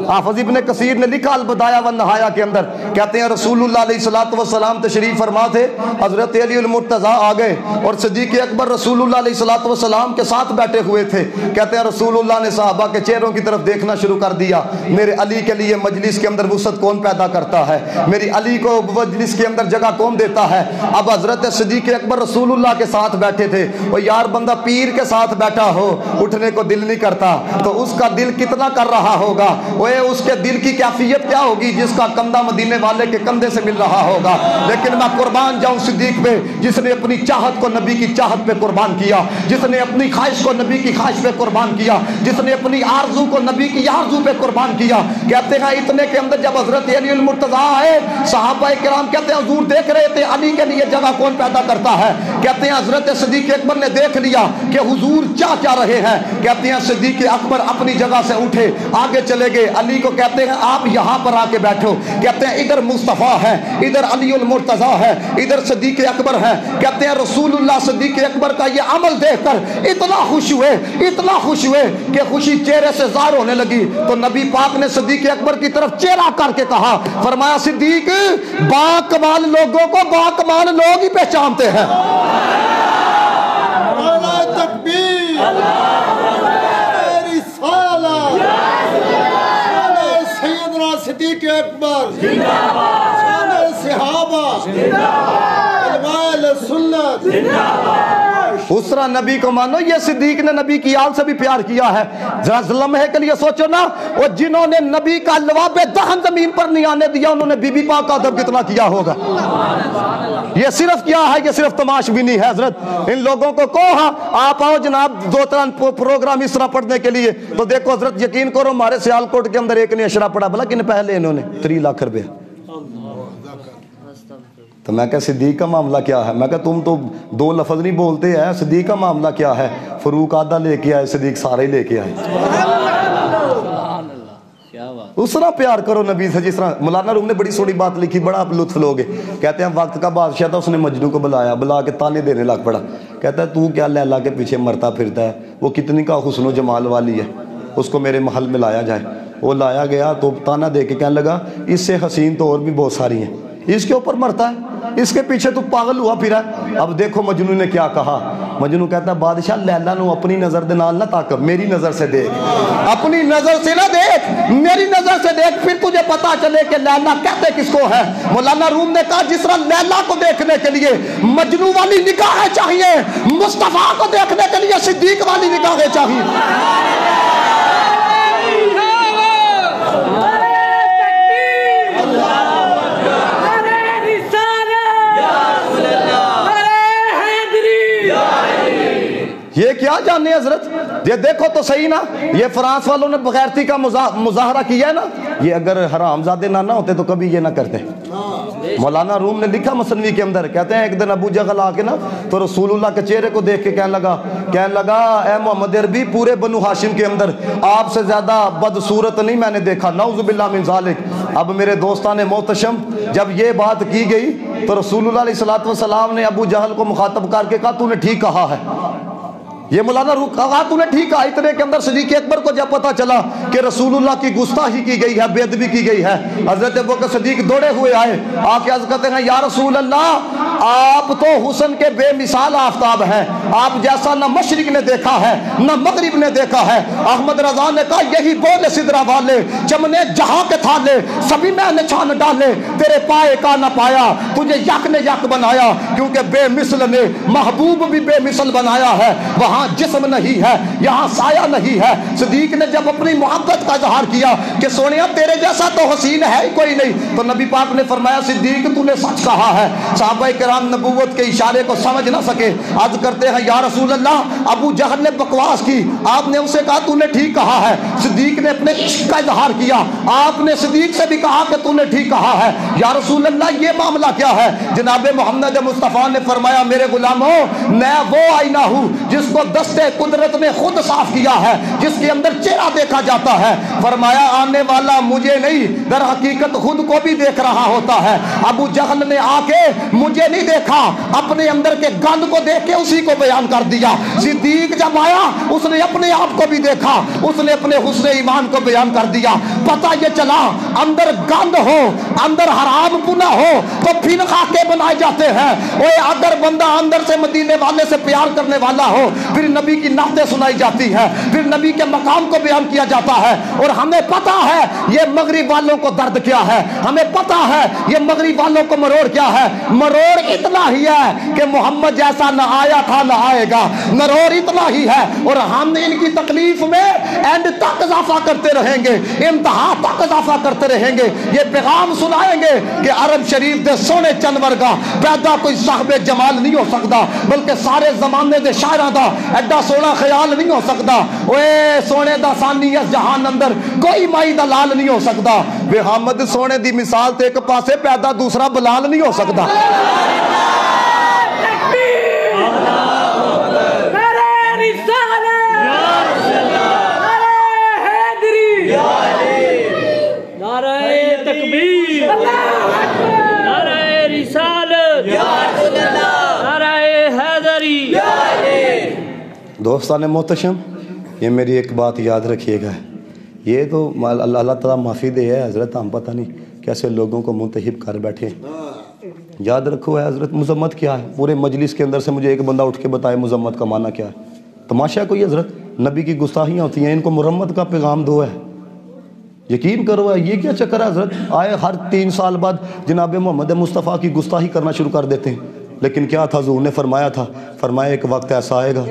Speaker 1: حافظ ابن کثیر نے لکھا البدایہ والنہایہ کے اندر, کہتے ہیں رسول اللہ علیہ الصلوۃ والسلام تشریف فرما تھے, حضرت علی المرتضیٰ آ گئے اور صدیق اکبر رسول اللہ علیہ الصلوۃ والسلام کے ساتھ بیٹھے ہوئے تھے. کہتے ہیں رسول اللہ نے صحابہ کے چہروں کی طرف دیکھنا شروع کر دیا, میرے علی کے لیے مجلس کے اندر وسعت کون پیدا کرتا ہے, میری علی کو مجلس کے اندر جگہ کون دیتا ہے. اب حضرت صدیق اکبر رسول اللہ کے ساتھ بیٹھے تھے. وہ یار بندہ پیر کے ساتھ بیٹھا ہو, اٹھنے کو دل نہیں کرتا, تو اس کا دل کتنا کر رہا ہوگا, وہ اس کے دل کی کیفیت کیا ہوگی جس کا کندھا مدینے والے کے کندھے سے مل رہا ہوگا. لیکن میں قربان جاؤں صدیق پہ, جس نے اپنی چاہت کو نبی کی چاہت پہ قربان کیا, جس نے اپنی خواہش کو نبی کی خواہش پہ قربان کیا, جس نے اپنی آرزو کو نبی کی آرزو پہ قربان کیا. کہتے ہیں اتنے کے اندر جب حضرت علی المرتضیٰ آئے, صحابہ کرام کہتے ہیں حضور دیکھ رہے تھے علی کے لیے جگہ کون پیدا کرتا ہے. کہتے ہیں حضرت صدیق اکبر نے دیکھ لیا کہ حضور کیا رہے ہیں. کہتے ہیں صدیق اکبر اپنی جگہ سے اٹھے, آگے چلے گئے, علی کو کہتے ہیں آپ یہاں پر آ کے بیٹھو. کہتے ہیں ادھر مصطفیٰ ہے, ادھر علی المرتضیٰ ہے, ادھر صدیق اکبر ہے. کہتے ہیں رسول اللہ صدیق اکبر کا یہ عمل دیکھ کر اتنا خوش ہوئے کہ خوشی چہرے سے ظاہر ہونے لگی. تو نبی پاک نے صدیق اکبر کی طرف چہرہ کر کے کہا, فرمایا صدیق با کمال لوگوں کو با کمال لوگ ہی پہچانتے ہیں.
Speaker 4: صدیق اکبر صحابہ علماء سنت
Speaker 1: اس طرح نبی کو مانو. یہ صدیق نے نبی کی آل سے بھی پیار کیا ہے. ذرا لمحے کے لیے سوچو نا, وہ جنہوں نے نبی کا لواب دہن زمین پر نہیں آنے دیا, انہوں نے بی بی پاک کا ادب کتنا کیا ہوگا. یہ صرف کیا ہے, یہ صرف تماش بھی نہیں ہے حضرت. ان لوگوں کو ہاں آپ آؤ جناب 2-3 پروگرام اس طرح پڑھنے کے لیے, تو دیکھو حضرت یقین کرو ہمارے سیالکوٹ کے اندر ایک نے اشرا پڑھا, بھلا کن پہلے انہوں نے 3 لاکھ روپے. تو میں کہا صدیق کا معاملہ کیا ہے؟ میں کہا تم تو 2 لفظ نہیں بولتے ہیں, صدیق کا معاملہ کیا ہے؟ فاروق آدھا لے کے آئے, صدیق سارے لے کے آئے. اس طرح پیار کرو نبی سے جس طرح مولانا روم نے بڑی سوڑی بات لکھی, بڑا آپ لطف لوگے. کہتے ہیں وقت کا بادشاہ تھا, اس نے مجنو کو بلا کے تانے دینے لگ پڑا. کہتا ہے تو کیا لیلا کے پیچھے مرتا پھرتا ہے, وہ کتنی کا حسن و جمال والی ہے, اس کو میرے محل میں لایا جائے. وہ لایا گیا تو تانا دے کے کہنے لگا اس سے حسین تو اور بھی بہت ساری ہیں, اس کے اوپر مرتا ہے, اس کے پیچھے تو پاگل ہوا پھرا ہے. اب دیکھو مجنو نے کیا کہا. مجنو کہتا ہے بادشاہ لیلا نو اپنی نظر دے نال نہ تاک, میری نظر سے دیکھ, اپنی نظر سے نہ دیکھ, میری نظر سے دیکھ, پھر تجھے پتا چلے کہ لیلا کہتے کس کو ہے. مولانا روم نے کہا جس طرح لیلا کو دیکھنے کے لیے مجنو والی نگاہیں چاہیے, مصطفیٰ کو دیکھنے کے لیے صدیق والی نگاہیں چاہیے. یہ کیا جانے حضرت, یہ دیکھو تو صحیح نا, یہ فرانس والوں نے بغیرتی کا مظاہرہ کیا ہے نا, یہ اگر حرام زادے نہ ہوتے تو کبھی یہ نہ کرتے. مولانا روم نے لکھا مثنوی کے اندر, کہتے ہیں ایک دن ابو جہل آ کے نا تو رسول اللہ کے چہرے کو دیکھ کے کہنے لگا اے محمد عربی, پورے بنو ہاشم کے اندر آپ سے زیادہ بدصورت نہیں میں نے دیکھا, نعوذ باللہ من ذالک. اب میرے دوستان محتشم, جب یہ بات کی گئی تو رسول اللہ علیہ السلام نے ابو جہل کو مخاطب کر کے کہا تو نے ٹھیک کہا ہے. یہ مولانا کہا تو نے ٹھیک کہا. اتنے کے اندر صدیق اکبر کو جب پتا چلا کہ رسول اللہ کی گستاخی کی گئی ہے, بے ادبی کی گئی ہے, حضرت ابوبکر صدیق دوڑے ہوئے آئے, آ کے عرض کرتے ہیں یا رسول اللہ آپ تو حسن کے بے مثال آفتاب ہیں, آپ جیسا نہ مشرق نے دیکھا ہے نہ مغرب نے دیکھا ہے. احمد رضا نے کہا یہی بولے سدرا والے, چمنے جہاں کے تھالے سبھی میں نے چھان ڈالے, تیرے پائے کا نہ پایا, تجھے یک نے یک بنایا, کیونکہ بے مثل نے محبوب بھی بے مثل بنایا ہے. وہاں جسم نہیں ہے, یہاں سایہ نہیں ہے. صدیق نے جب اپنی محبت کا اظہار کیا کہ سونیا تیرے جیسا تو حسین ہے ہی کوئی نہیں, تو نبی پاک نے فرمایا صدیق تو نے سچ کہا ہے. صحابہ کرام نبوت کے اشارے کو سمجھ نہ سکے, عرض کرتے ہیں یا رسول اللہ ابو جہل نے بکواس کی, آپ نے اسے کہا تو نے ٹھیک کہا ہے. صدیق نے اپنے عشق کا اظہار کیا, آپ نے صدیق سے بھی کہا کہ تو نے ٹھیک کہا ہے. یا رسول اللہ یہ معاملہ کیا ہے؟ جناب محمد مصطفیٰ نے فرمایا میرے غلاموں میں وہ آئینہ ہوں جس کو دستے قدرت نے خود صاف کیا ہے, جس کے اندر چہرہ دیکھا جاتا ہے. فرمایا آنے والا مجھے نہیں, در حقیقت خود کو بھی دیکھ رہا ہوتا ہے. ابو جہل نے آ کے مجھے نہیں دیکھا, اپنے اندر کے گند کو دیکھ کے اسی کو بیان کر دیا. صدیق جب آیا اس نے اپنے آپ کو بھی دیکھا, اس نے اپنے حسن ایمان کو بیان کر دیا. پتہ یہ چلا اندر گند ہو, اندر حرام پنا ہو تو پھر خاکے بنائے جاتے ہیں. اوے اگر بندہ اندر سے مدینے والے سے پیار کرنے والا ہو, پھر نبی کی نعتیں سنائی جاتی ہیں, پھر نبی کے مقام کو بیان کیا جاتا ہے. اور ہمیں پتا ہے یہ مغرب والوں کو درد کیا ہے, ہمیں پتا ہے یہ مغرب والوں کو مروڑ کیا ہے. مروڑ اتنا ہی ہے کہ محمد جیسا نہ آیا تھا نہ آئے گا, مروڑ اتنا ہی ہے. اور ہم ان کی تکلیف میں اینڈ تک اضافہ کرتے رہیں گے, انتہا تک اضافہ کرتے رہیں گے. یہ پیغام سنائیں گے کہ عرب شریف دے سونے چنور کا پیدا کوئی صاحب جمال نہیں ہو سکتا, بلکہ سارے زمانے دے شاعراں دا ایڈا سونا خیال نہیں ہو سکتا. اوے سونے دا سانی اس جہان اندر کوئی مائی دا لال نہیں ہو سکتا. بے حامد سونے دی مثال تے ایک پاسے پیدا دوسرا بلال نہیں ہو سکتا. دوستان محتشم, یہ میری ایک بات یاد رکھیے گا, یہ تو اللہ تعالیٰ معافی دے ہے حضرت, ہم پتہ نہیں کیسے لوگوں کو منتخب کر بیٹھے. یاد رکھو ہے حضرت مذمت کیا ہے. پورے مجلس کے اندر سے مجھے ایک بندہ اٹھ کے بتائے مذمت کا معنی کیا ہے. تماشا کوئی حضرت, نبی کی گستاخیاں ہوتی ہیں, ان کو مرمت کا پیغام دو ہے. یقین کرو ہے یہ کیا چکر ہے حضرت, آئے ہر 3 سال بعد جناب محمد مصطفیٰ کی گستاخی کرنا شروع کر دیتے ہیں. لیکن کیا تھا حضور نے فرمایا تھا، فرمایا ایک وقت ایسا آئے گا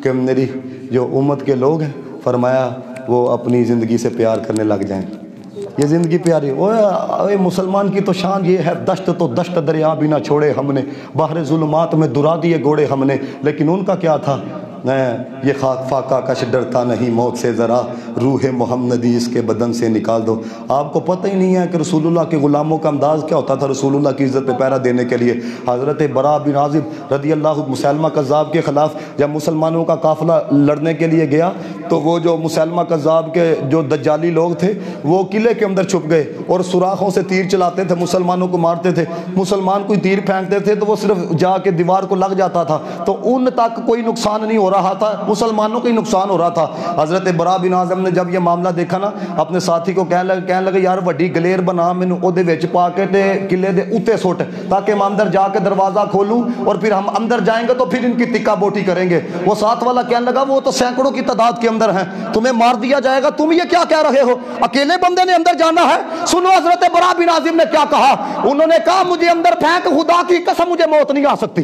Speaker 1: کہ میری جو امت کے لوگ ہیں فرمایا وہ اپنی زندگی سے پیار کرنے لگ جائیں. یہ زندگی پیاری. اوے مسلمان کی تو شان یہ ہے، دشت تو دشت دریا بھی نہ چھوڑے ہم نے، باہر ظلمات میں درا دیے گھوڑے ہم نے. لیکن ان کا کیا تھا، یہ خاک فاقہ کش ڈرتا نہیں موت سے، ذرا روح محمدی اس کے بدن سے نکال دو. آپ کو پتہ ہی نہیں ہے کہ رسول اللہ کے غلاموں کا انداز کیا ہوتا تھا رسول اللہ کی عزت پہ پہرا دینے کے لیے. حضرت برا بن عازب رضی اللہ مسلمہ کذاب کے خلاف جب مسلمانوں کا قافلہ لڑنے کے لیے گیا تو وہ جو مسلمہ کذاب کے جو دجالی لوگ تھے وہ قلعے کے اندر چھپ گئے اور سوراخوں سے تیر چلاتے تھے، مسلمانوں کو مارتے تھے. مسلمان کوئی تیر پھینکتے تھے تو وہ صرف جا کے دیوار کو لگ جاتا تھا، تو ان تک کوئی نقصان نہیں ہو رہا تھا، مسلمانوں کو ہی نقصان ہو رہا تھا. حضرت برا بن عازب نے جب یہ معاملہ دیکھا نا اپنے ساتھی کو کہنے لگے یار وڈی گلیر بنا مینوں اودے وچ پا کے تے قلعے دے اوتے سٹ تاکہ میں اندر جا کے دروازہ کھولوں اور پھر ہم اندر جائیں گے تو پھر ان کی ٹکا بوٹی کریں گے. وہ ساتھ والا کہنے لگا وہ تو سینکڑوں کی تعداد کے اندر ہیں، تمہیں مار دیا جائے گا، تم یہ کیا کہہ رہے ہو، اکیلے بندے نے اندر جانا ہے. سنو حضرت برا بن عازب نے کیا کہا، انہوں نے کہا مجھے اندر پھینک، خدا کی قسم مجھے موت نہیں آ سکتی.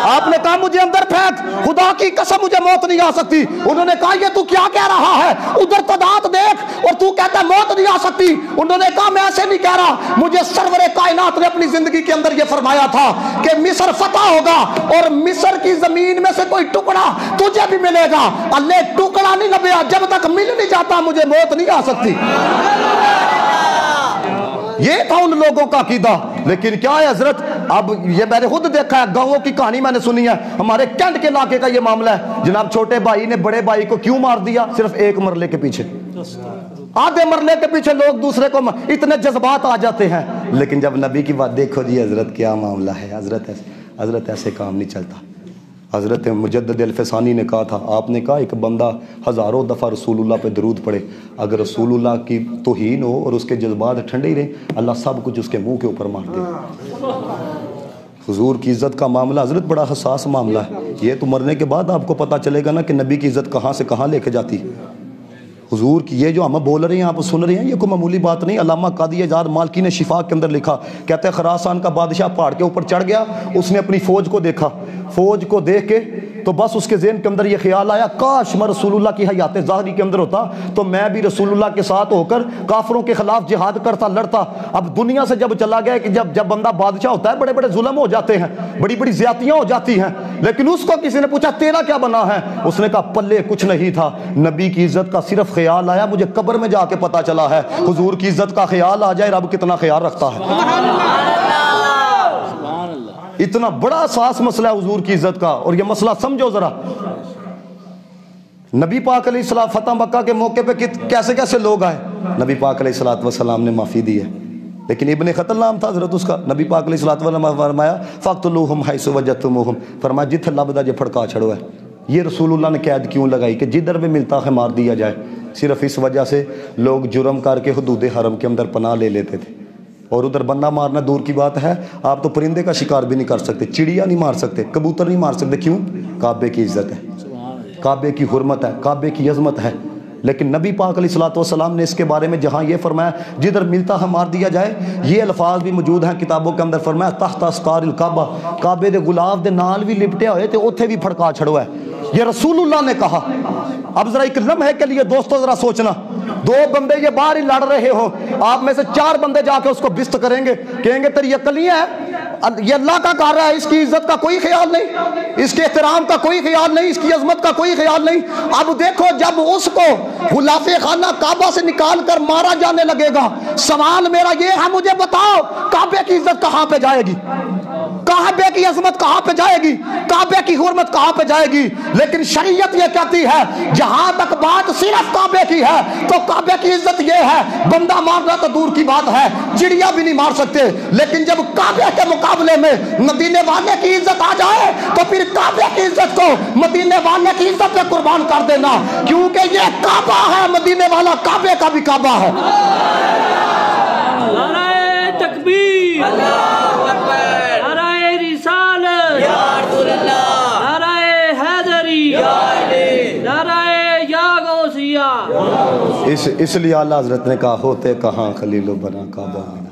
Speaker 1: آپ نے کہا مجھے اندر پھینک، خدا کی قسم مجھے موت نہیں آ سکتی. انہوں نے کہا یہ تو کیا کہہ رہا ہے، ادھر تعداد دیکھ اور تو کہتا ہے موت نہیں آ سکتی. انہوں نے کہا میں ایسے نہیں کہہ رہا، مجھے سرور کائنات نے اپنی زندگی کے اندر یہ فرمایا تھا کہ مصر فتح ہوگا اور مصر کی زمین میں سے کوئی ٹکڑا تجھے بھی ملے گا. اللہ ٹکڑا نہیں نبیا، جب تک مل نہیں جاتا مجھے موت نہیں آ سکتی. یہ تھا ان لوگوں کا عقیدہ. لیکن کیا ہے حضرت، اب یہ میں نے خود دیکھا ہے، گاؤں کی کہانی میں نے سنی ہے. ہمارے کینٹ کے علاقے کا یہ معاملہ ہے. جناب چھوٹے بھائی نے بڑے بھائی کو کیوں مار دیا؟ صرف ایک مرلے کے پیچھے، آدھے مرلے کے پیچھے لوگ دوسرے کو اتنے جذبات آ جاتے ہیں. لیکن جب نبی کی بات دیکھو جی حضرت کیا معاملہ ہے، حضرت ایسے کام نہیں چلتا. حضرت مجدد الفسانی نے کہا تھا، آپ نے کہا ایک بندہ ہزاروں دفعہ رسول اللہ پہ درود پڑھے، اگر رسول اللہ کی توہین ہو اور اس کے جذبات ٹھنڈے ہی رہیں اللہ سب کچھ اس کے منہ کے اوپر مار دے. حضور کی عزت کا معاملہ حضرت بڑا حساس معاملہ ہے. یہ تو مرنے کے بعد آپ کو پتہ چلے گا نا کہ نبی کی عزت کہاں سے کہاں لے کے جاتی. حضور کی یہ جو ہم بول رہے ہیں آپ سن رہے ہیں یہ کوئی معمولی بات نہیں. علامہ قاضی اعجاز مالکی نے شفا کے اندر لکھا، کہتے ہیں خراسان کا بادشاہ پہاڑ کے اوپر چڑھ گیا، اس نے اپنی فوج کو دیکھا، فوج کو دیکھ کے تو بس اس کے ذہن کے اندر یہ خیال آیا کاش میں رسول اللہ کی حیات ظاہری کے اندر ہوتا تو میں بھی رسول اللہ کے ساتھ ہو کر کافروں کے خلاف جہاد کرتا، لڑتا. اب دنیا سے جب چلا گیا کہ جب بندہ بادشاہ ہوتا ہے بڑے بڑے ظلم ہو جاتے ہیں، بڑی بڑی زیادتیاں ہو جاتی ہیں. لیکن اس کو کسی نے پوچھا تیرا کیا بنا ہے، اس نے کہا پلے کچھ نہیں تھا، نبی کی عزت کا صرف خیال آیا، مجھے قبر میں جا کے پتا چلا ہے. حضور کی عزت کا خیال آ جائے رب کتنا خیال رکھتا ہے. اتنا بڑا اساس مسئلہ ہے حضور کی عزت کا. اور یہ مسئلہ سمجھو ذرا، نبی پاک علیہ السلام فتح مکہ کے موقع پہ کیسے کیسے لوگ آئے، نبی پاک علیہ السلام نے معافی دی ہے. لیکن ابن خطل نام تھا حضرت اس کا. نبی پاک علیہ السلام نے فرمایا فَقْتُلُوهُمْ حَيْثُ وَجَدْتُمُوهُمْ، فرمایا جتھے لبدا جے پھڑکا چھڑو ہے. یہ رسول اللہ نے قید کیوں لگائی کہ جدھر بھی ملتا ہے مار دیا جائے. صرف اس وجہ سے لوگ جرم کر کے حدود حرم کے اندر پناہ لے لیتے تھے. اور ادھر بندہ مارنا دور کی بات ہے، آپ تو پرندے کا شکار بھی نہیں کر سکتے، چڑیا نہیں مار سکتے، کبوتر نہیں مار سکتے. کیوں؟ کعبے کی عزت ہے، کعبے کی حرمت ہے، کعبے کی عظمت ہے. لیکن نبی پاک علیہ السلام نے اس کے بارے میں جہاں یہ فرمایا جدھر ملتا ہے مار دیا جائے، یہ الفاظ بھی موجود ہیں کتابوں کے اندر. فرمایا تحت اسقار الکعبہ، کعبے دے گلاب دے نال بھی لپٹے ہوئے تھے اوتھے بھی پھڑکا چھڑو ہے. یہ رسول اللہ نے کہا. اب ذرا ایک لمحے کے لیے دوستو ذرا سوچنا، دو بندے یہ باہر ہی لڑ رہے ہو، آپ میں سے 4 بندے جا کے اس کو بست کریں گے، کہیں گے تیری عقل نہیں ہے، یہ اللہ کا کر رہا ہے، اس کی عزت کا کوئی خیال نہیں، اس کے احترام کا کوئی خیال نہیں، اس کی عظمت کا کوئی خیال نہیں. اب دیکھو جب اس کو غلاف خانہ کعبہ سے نکال کر مارا جانے لگے گا، سوال میرا یہ ہے مجھے بتاؤ کعبے کی عزت کہاں پہ جائے گی، کعبے کی عظمت کہاں پہ جائے گی، کعبے کی حرمت کہاں پہ جائے گی. لیکن شریعت یہ کہتی ہے جہاں تک بات صرف کعبے کی ہے تو کعبے کی عزت یہ ہے، بندہ مارنا تو دور کی بات ہے، چڑیا بھی نہیں مار سکتے. لیکن جب کعبے کے مقابلے میں مدینے والے کی عزت آ جائے تو پھر کعبے کی عزت کو مدینے والے کی عزت پہ قربان کر دینا، کیونکہ یہ کعبہ ہے، مدینے والا کعبے کا بھی کعبہ ہے.
Speaker 3: نعرہ تکبیر،
Speaker 2: اللہ اکبر،
Speaker 3: نعرہ رسالت،
Speaker 2: یا رسول اللہ،
Speaker 3: نعرہ حیدری،
Speaker 2: یا علی،
Speaker 3: نعرہ یا غوثیہ.
Speaker 1: اس لیے اعلیٰ حضرت نے کہا ہوتے کہاں خلیل و بنا کعبہ منا.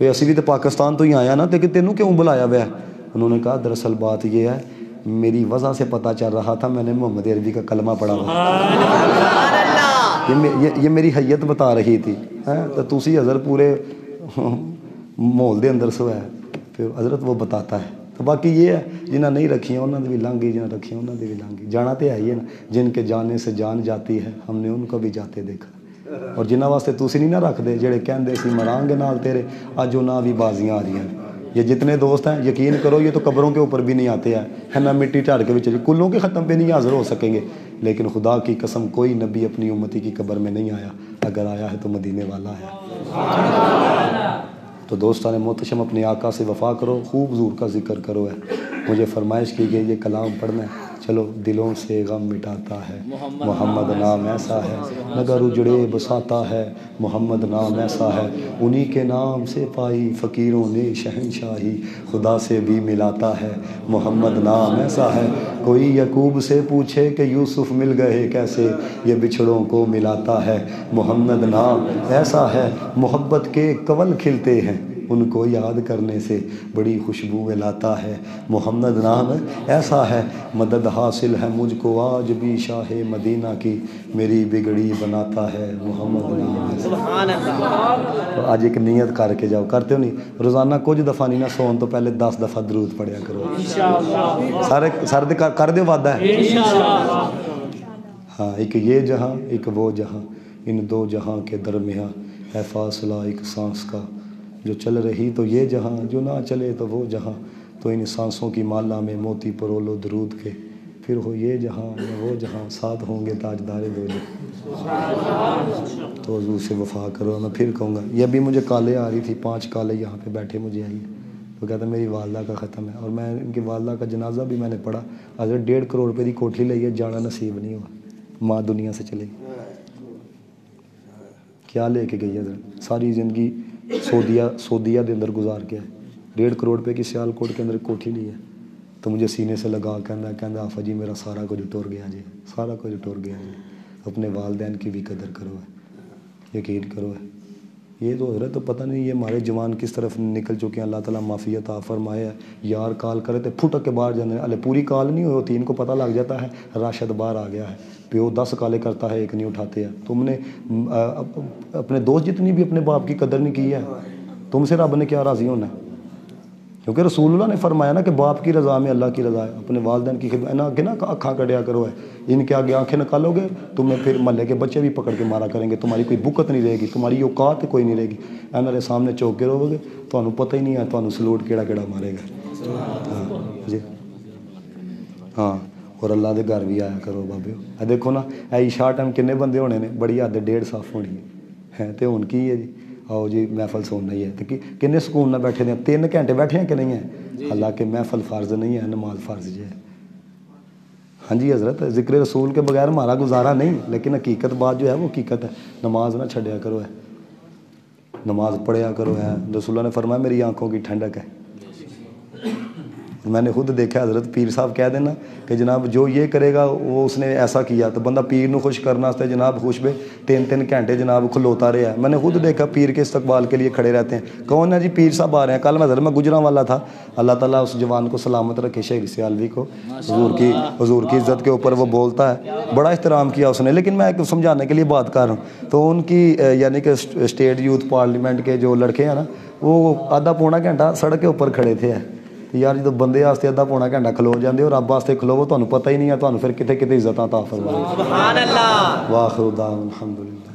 Speaker 1: بھئی اسی بھی تو پاکستان تو ہی آیا نا، لیکن تینوں کیوں بلایا ہوا ہے؟ انہوں نے کہا دراصل بات یہ ہے، میری وجہ سے پتہ چل رہا تھا، میں نے محمد عربی کا کلمہ پڑھا ہوا، یہ میری حیت بتا رہی تھی، تو تسی حضرت پورے ماحول دے اندر سو ہے، پھر حضرت وہ بتاتا ہے۔ تو باقی یہ ہے جنہیں نہیں رکھی ہیں انہوں نے بھی لنگ گئی، جنہیں رکھی ہیں انہوں نے بھی لنگ گئی، جانا تو ہے ہی ہے نا، جن کے جانے سے جان جاتی ہے ہم نے ان کو بھی جاتے دیکھا، اور جنہ واسطے تسی نہیں نہ رکھ دے، جڑے کہندے سی مران گے نال تیرے، اج انہاں بھی بازیاں آ رہی ہیں۔ یہ جتنے دوست ہیں یقین کرو یہ تو قبروں کے اوپر بھی نہیں آتے ہیں، ہے نا، مٹی ٹھار کے بچے کلوں کے ختم پہ نہیں حاضر ہو سکیں گے، لیکن خدا کی قسم کوئی نبی اپنی امتی کی قبر میں نہیں آیا، اگر آیا ہے تو مدینے والا ہے۔ تو دوستان محتشم اپنے آقا سے وفا کرو، خوب حضور کا ذکر کرو ہے۔ مجھے فرمائش کی گئی یہ کلام پڑھنا ہے، چلو دلوں سے غم مٹاتا ہے محمد نام ایسا ہے، نگر اجڑے بساتا ہے محمد نام ایسا ہے، انہی کے نام سے پائی فقیروں نے شہنشاہی، خدا سے بھی ملاتا ہے محمد نام ایسا ہے۔ کوئی یعقوب سے پوچھے کہ یوسف مل گئے کیسے، یہ بچھڑوں کو ملاتا ہے محمد نام ایسا ہے۔ محبت کے کنول کھلتے ہیں ان کو یاد کرنے سے بڑی خوشبو لاتا ہے محمد نام ایسا ہے۔ مدد حاصل ہے مجھ کو آج بھی شاہ مدینہ کی، میری بگڑی بناتا ہے محمد نام ایسا۔
Speaker 2: سبحان اللہ۔
Speaker 1: تو آج ایک نیت کر کے جاؤ، کرتے ہو نہیں روزانہ کچھ دفعہ نہیں نہ سون تو پہلے 10 دفعہ درود پڑھیا کرو سارے کر دیو وعدہ ہے ہاں۔ ایک یہ جہاں ایک وہ جہاں، ان دو جہاں کے درمیاں ہے فاصلہ ایک سانس کا، جو چل رہی تو یہ جہاں، جو نہ چلے تو وہ جہاں، تو ان سانسوں کی مالا میں موتی پرولو درود کے، پھر ہو یہ جہاں یا وہ جہاں، ساتھ ہوں گے تاجدار دو جہاں۔ تو حضور سے وفا کرو۔ میں پھر کہوں گا، یہ بھی مجھے کالیں آ رہی تھی، 5 کالیں یہاں پہ بیٹھے مجھے آئی ہیں، وہ کہتا میری والدہ کا ختم ہے، اور میں ان کی والدہ کا جنازہ بھی میں نے پڑھا، حضرت 1.5 کروڑ روپے کی کوٹھی لئی ہے، جانا نصیب نہیں ہوا، ماں دنیا سے چلے گئی۔ کیا لے کے گئی حضرت؟ ساری زندگی سعودیہ دے اندر گزار کے ہے، 1.5 کروڑ روپے کی سیال کوٹ کے اندر کوٹھی لی ہے، تو مجھے سینے سے لگا کہنا آفا جی میرا سارا کچھ ٹور گیا جی، سارا کچھ ٹور گیا جی۔ اپنے والدین کی بھی قدر کرو ہے، یقین کرو ہے۔ یہ تو حضرت تو پتہ نہیں یہ ہمارے جوان کس طرف نکل چکے ہیں، اللہ تعالیٰ معافی عطا فرمائے ہے۔ یار کال کرے تو پھٹک کے باہر جانے، الے پوری کال نہیں ہوتی، ان کو پتہ لگ جاتا ہے راشد باہر آ گیا ہے، پیو 10 کالیں کرتا ہے ایک نہیں اٹھاتے ہیں۔ تم نے اپنے دوست جتنی بھی اپنے باپ کی قدر نہیں کی ہے، تم سے رب نے کیا راضی ہونا ہے؟ کیونکہ رسول اللہ نے فرمایا نا کہ باپ کی رضا میں اللہ کی رضا ہے، اپنے والدین کی خدمت نہ آگے نا آنکھاں کڑیا کرو ہے، ان کے آگے آنکھیں نکالو گے تمہیں پھر محلے کے بچے بھی پکڑ کے مارا کریں گے، تمہاری کوئی بکت نہیں رہے گی، تمہاری اوقات کوئی نہیں رہے گی، میرے سامنے چوکے رہو گے تو پتہ ہی نہیں ہے تو سلوٹ کیڑا کیڑا مارے گا۔ ہاں جی ہاں، اور اللہ دے گھر بھی آیا کرو بابے۔ دیکھو نا اے عشاء ٹائم کنے بندے ہونے نے، بڑی حد 1.5 صف ہونی ہے، تو ہن کی ہے جی آؤ جی محفل سننا ہی ہے، تو کنے سکون نہ بیٹھے دیں، 3 گھنٹے بیٹھے ہیں کہ نہیں ہیں؟ حالانکہ محفل فرض نہیں ہے، نماز فرض جی ہے۔ ہاں جی حضرت ذکر رسول کے بغیر ہمارا گزارا نہیں، لیکن حقیقت بات جو ہے وہ حقیقت ہے، نماز نہ چھڑیا کرو ہے، نماز پڑھیا کرو ہے۔ رسول اللہ نے فرمایا میری آنکھوں کی ٹھنڈک ہے۔ میں نے خود دیکھا حضرت پیر صاحب کہہ دینا کہ جناب جو یہ کرے گا وہ اس نے ایسا کیا، تو بندہ پیر نو خوش کرنا واسطے جناب خوش بے 3 گھنٹے جناب کھلوتا رہا ہے۔ میں نے خود دیکھا پیر کے استقبال کے لیے کھڑے رہتے ہیں، کون ہے جی پیر صاحب آ رہے ہیں۔ کل میں حضرت میں گجراں والا تھا، اللہ تعالیٰ اس جوان کو سلامت رکھے، شہر سیالوی کو، حضور کی عزت کے اوپر وہ بولتا ہے، بڑا احترام کیا اس نے۔ لیکن میں سمجھانے کے لیے بات کر رہا ہوں، تو ان کی یعنی کہ اسٹیٹ یوتھ پارلیمنٹ کے جو لڑکے ہیں نا، وہ آدھا پونا گھنٹہ سڑک کے اوپر کھڑے تھے۔ یار جب بندے واسطے آدھا پونا گھنٹہ کھلو جاندے اور رب واسطے کھلو، تمہیں پتہ ہی نہیں ہے تمہیں پھر کتے کتے عزتاں عطا فرمائے۔ سبحان اللہ۔ واخر دعوانا الحمدللہ۔